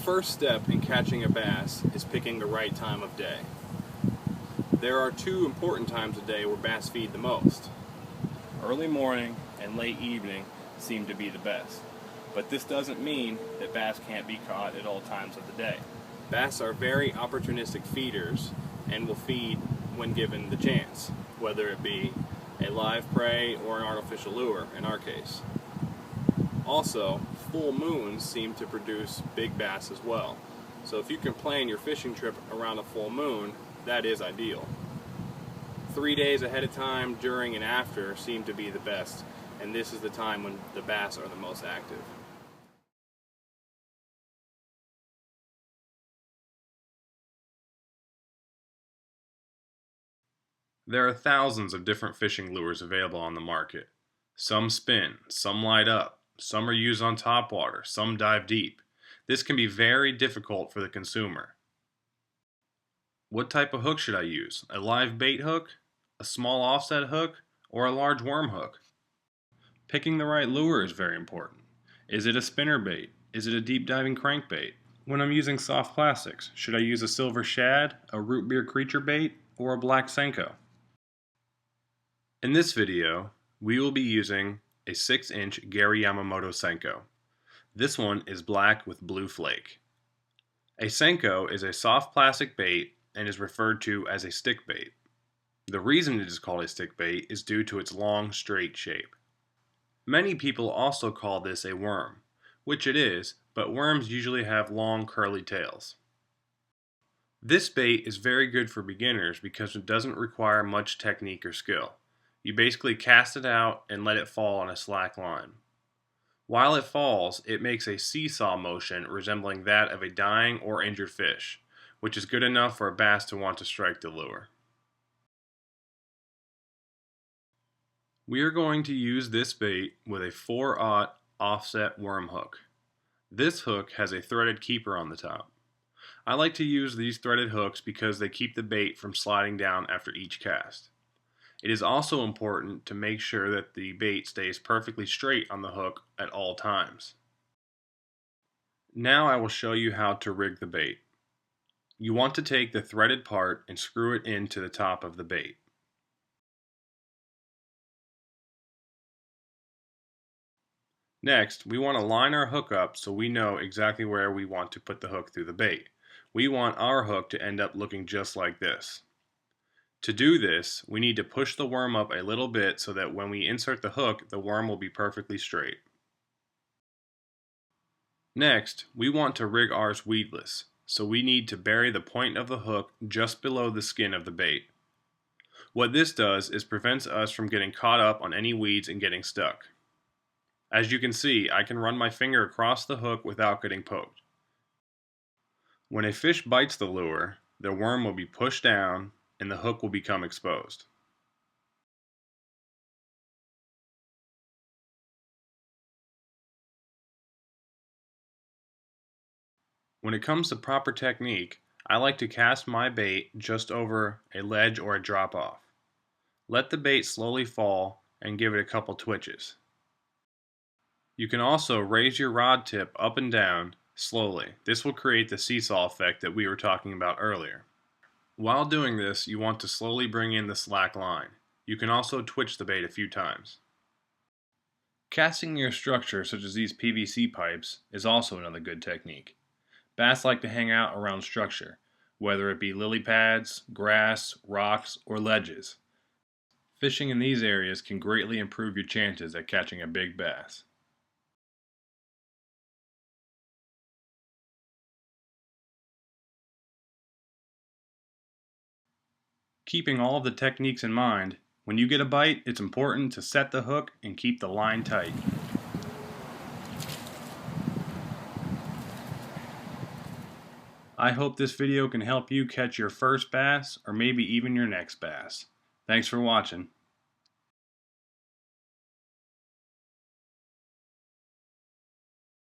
first step in catching a bass is picking the right time of day. There are two important times of day where bass feed the most. Early morning and late evening seem to be the best, but this doesn't mean that bass can't be caught at all times of the day. Bass are very opportunistic feeders and will feed when given the chance, whether it be a live prey or an artificial lure in our case. Also, full moons seem to produce big bass as well, so if you can plan your fishing trip around a full moon, that is ideal. 3 days ahead of time, during and after seem to be the best, and this is the time when the bass are the most active. There are thousands of different fishing lures available on the market. Some spin, some light up, some are used on topwater, some dive deep. This can be very difficult for the consumer. What type of hook should I use? A live bait hook, a small offset hook, or a large worm hook? Picking the right lure is very important. Is it a spinner bait? Is it a deep diving crankbait? When I'm using soft plastics, should I use a silver shad, a root beer creature bait, or a black Senko? In this video, we will be using a 6-inch Gary Yamamoto Senko. This one is black with blue flake. A Senko is a soft plastic bait and is referred to as a stick bait. The reason it is called a stick bait is due to its long, straight shape. Many people also call this a worm, which it is, but worms usually have long, curly tails. This bait is very good for beginners because it doesn't require much technique or skill. You basically cast it out and let it fall on a slack line. While it falls, it makes a seesaw motion resembling that of a dying or injured fish, which is good enough for a bass to want to strike the lure. We are going to use this bait with a 4/0 offset worm hook. This hook has a threaded keeper on the top. I like to use these threaded hooks because they keep the bait from sliding down after each cast. It is also important to make sure that the bait stays perfectly straight on the hook at all times. Now I will show you how to rig the bait. You want to take the threaded part and screw it into the top of the bait. Next, we want to line our hook up so we know exactly where we want to put the hook through the bait. We want our hook to end up looking just like this. To do this, we need to push the worm up a little bit so that when we insert the hook, the worm will be perfectly straight. Next, we want to rig ours weedless, so we need to bury the point of the hook just below the skin of the bait. What this does is prevents us from getting caught up on any weeds and getting stuck. As you can see, I can run my finger across the hook without getting poked. When a fish bites the lure, the worm will be pushed down and the hook will become exposed. When it comes to proper technique, I like to cast my bait just over a ledge or a drop off. Let the bait slowly fall and give it a couple twitches. You can also raise your rod tip up and down slowly. This will create the seesaw effect that we were talking about earlier. While doing this, you want to slowly bring in the slack line. You can also twitch the bait a few times. Casting near structure, such as these PVC pipes, is also another good technique. Bass like to hang out around structure, whether it be lily pads, grass, rocks, or ledges. Fishing in these areas can greatly improve your chances at catching a big bass. Keeping all of the techniques in mind, when you get a bite, it's important to set the hook and keep the line tight. I hope this video can help you catch your first bass or maybe even your next bass. Thanks for watching.